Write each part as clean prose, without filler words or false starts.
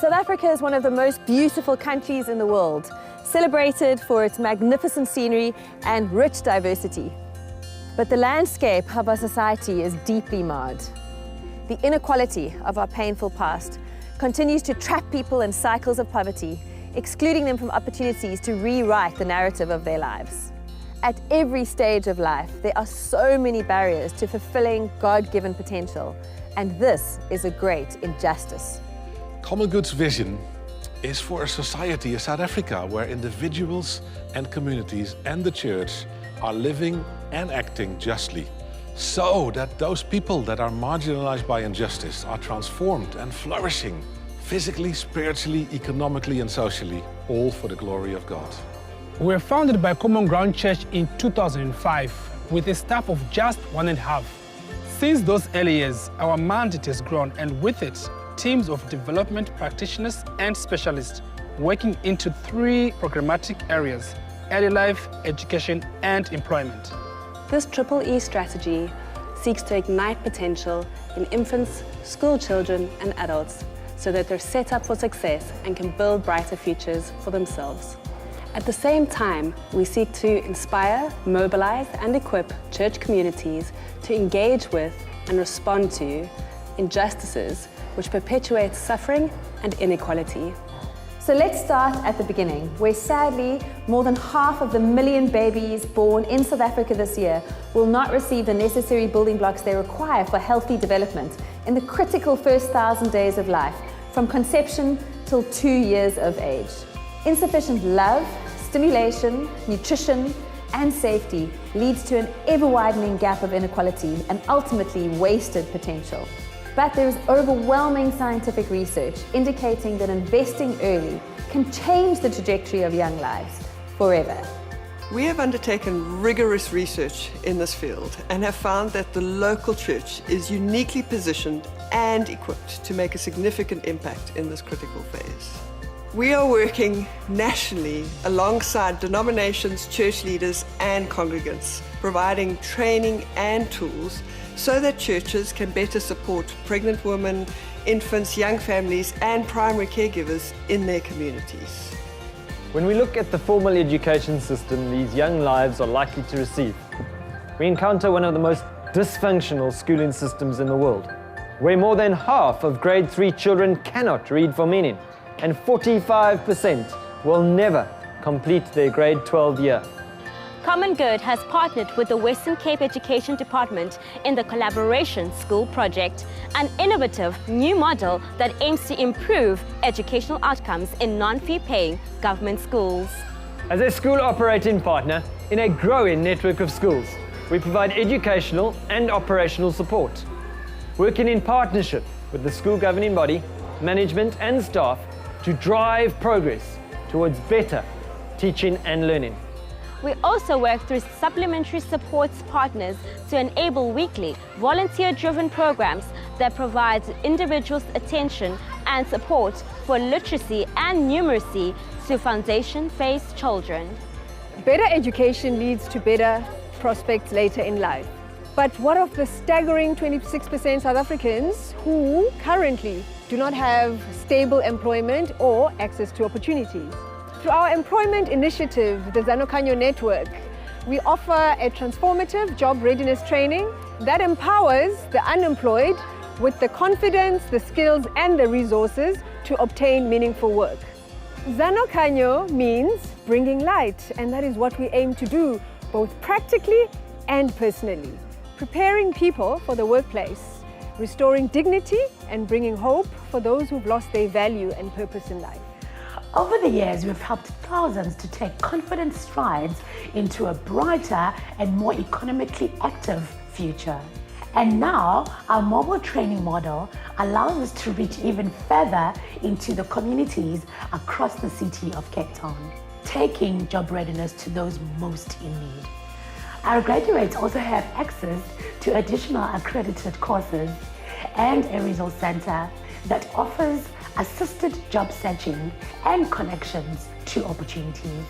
South Africa is one of the most beautiful countries in the world, celebrated for its magnificent scenery and rich diversity. But the landscape of our society is deeply marred. The inequality of our painful past continues to trap people in cycles of poverty, excluding them from opportunities to rewrite the narrative of their lives. At every stage of life, there are so many barriers to fulfilling God-given potential, and this is a great injustice. Common Good's vision is for a society, a South Africa, where individuals and communities and the church are living and acting justly, so that those people that are marginalized by injustice are transformed and flourishing physically, spiritually, economically and socially, all for the glory of God. We were founded by Common Ground Church in 2005 with a staff of just 1.5. Since those early years, our mandate has grown, and with it, teams of development practitioners and specialists working into 3 programmatic areas: early life, education, and employment. This EEE strategy seeks to ignite potential in infants, school children, and adults so that they're set up for success and can build brighter futures for themselves. At the same time, we seek to inspire, mobilize, and equip church communities to engage with and respond to injustices which perpetuate suffering and inequality. So let's start at the beginning, where sadly, more than half of the 1 million babies born in South Africa this year will not receive the necessary building blocks they require for healthy development in the critical first 1,000 days of life, from conception till 2 years of age. Insufficient love, stimulation, nutrition, and safety leads to an ever-widening gap of inequality and ultimately wasted potential. But there is overwhelming scientific research indicating that investing early can change the trajectory of young lives forever. We have undertaken rigorous research in this field and have found that the local church is uniquely positioned and equipped to make a significant impact in this critical phase. We are working nationally alongside denominations, church leaders, and congregants, providing training and tools so that churches can better support pregnant women, infants, young families, and primary caregivers in their communities. When we look at the formal education system these young lives are likely to receive, we encounter one of the most dysfunctional schooling systems in the world, where more than half of grade 3 children cannot read for meaning, and 45% will never complete their grade 12 year. Common Good has partnered with the Western Cape Education Department in the Collaboration School Project, an innovative new model that aims to improve educational outcomes in non-fee-paying government schools. As a school operating partner in a growing network of schools, we provide educational and operational support, working in partnership with the school governing body, management and staff to drive progress towards better teaching and learning. We also work through supplementary supports partners to enable weekly volunteer-driven programs that provide individuals attention and support for literacy and numeracy to foundation phase children. Better education leads to better prospects later in life. But what of the staggering 26% South Africans who currently do not have stable employment or access to opportunities? Through our employment initiative, the Zanokhanyo Network, we offer a transformative job readiness training that empowers the unemployed with the confidence, the skills, and the resources to obtain meaningful work. Zanokhanyo means bringing light, and that is what we aim to do, both practically and personally. Preparing people for the workplace, restoring dignity, and bringing hope for those who've lost their value and purpose in life. Over the years, we've helped thousands to take confident strides into a brighter and more economically active future. And now, our mobile training model allows us to reach even further into the communities across the city of Cape Town, taking job readiness to those most in need. Our graduates also have access to additional accredited courses and a resource center that offers assisted job searching and connections to opportunities.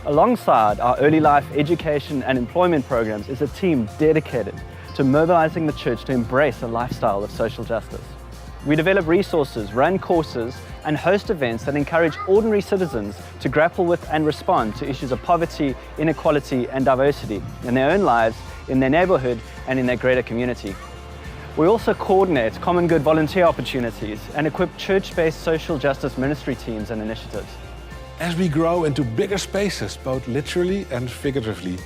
Alongside our early life education and employment programs is a team dedicated to mobilizing the church to embrace a lifestyle of social justice. We develop resources, run courses, and host events that encourage ordinary citizens to grapple with and respond to issues of poverty, inequality, and diversity in their own lives, in their neighborhood, and in their greater community. We also coordinate common good volunteer opportunities and equip church-based social justice ministry teams and initiatives. As we grow into bigger spaces, both literally and figuratively,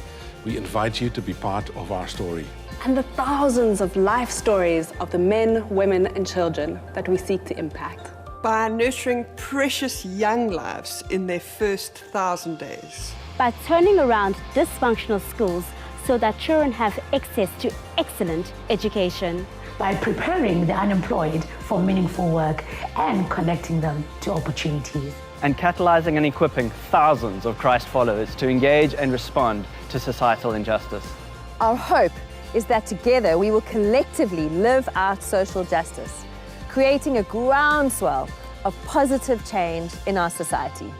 we invite you to be part of our story. And the thousands of life stories of the men, women, and children that we seek to impact. By nurturing precious young lives in their first 1,000 days. By turning around dysfunctional schools so that children have access to excellent education. By preparing the unemployed for meaningful work and connecting them to opportunities. And catalyzing and equipping thousands of Christ followers to engage and respond to societal injustice. Our hope is that together we will collectively live out social justice, creating a groundswell of positive change in our society.